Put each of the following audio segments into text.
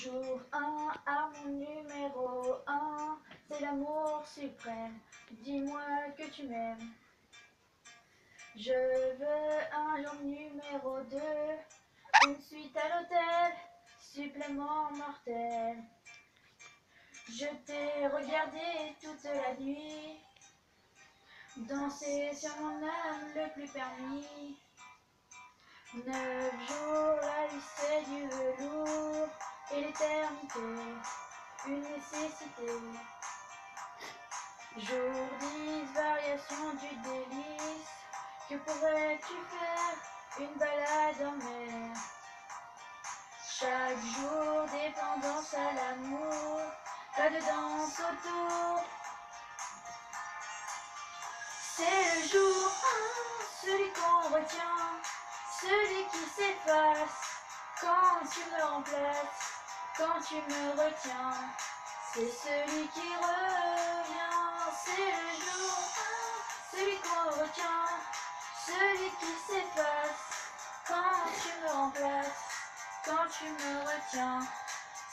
Jour 1, arme numéro 1, c'est l'amour suprême, dis-moi que tu m'aimes. Je veux un jour numéro 2, une suite à l'hôtel, supplément mortel. Je t'ai regardé toute la nuit, danser sur mon âme le plus permis. 9 jours, la vie c'est du velours, et l'éternité, une nécessité. Jour 10, variation du délice, que pourrais-tu faire, une balade en mer. Chaque jour, dépendance à l'amour, pas de danse autour. C'est le jour 1, celui qu'on retient, celui qui s'efface, quand tu me remplaces, quand tu me retiens. C'est celui qui revient, c'est le jour 1, celui qu'on retient, celui qui s'efface, quand tu me remplaces, quand tu me retiens.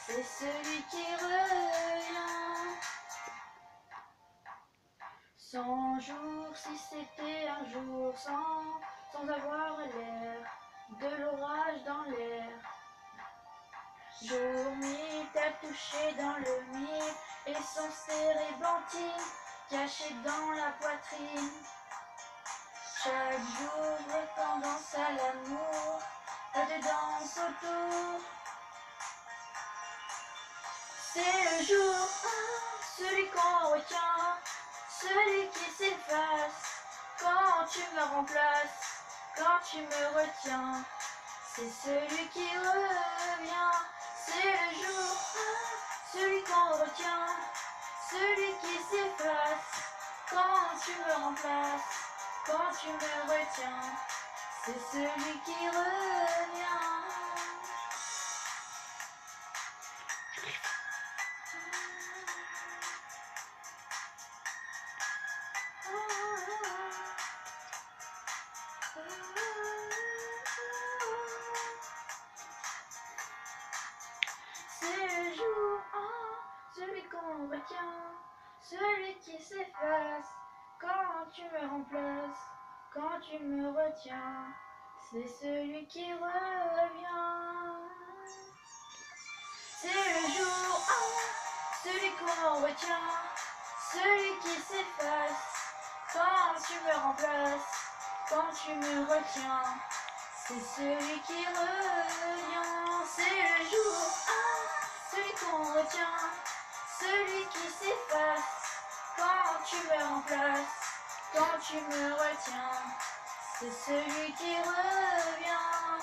C'est celui qui revient. 100 jours, si c'était un jour sans avoir l'air de l'orage dans l'air. Jour 1000, t'as touché dans le mille, et son térébenthine caché dans la poitrine. Chaque jour, tendance à l'amour, pas de danse autour. C'est le jour 1, celui qu'on retient, celui qui s'efface, quand tu me remplaces, quand tu me retiens. C'est celui qui revient, c'est le jour 1, celui qu'on retient, celui qui s'efface, quand tu me remplaces, quand tu me retiens. C'est celui qui revient. C'est le jour 1, celui qu'on retient, celui qui s'efface, quand tu me remplaces, quand tu me retiens. C'est celui qui revient. C'est le jour 1, celui qu'on retient, celui qui s'efface, quand tu me remplaces, quand tu me retiens. C'est celui qui revient. C'est le jour 1, celui qu'on retient, celui qui s'efface, quand tu me remplaces, quand tu me retiens. C'est celui qui revient.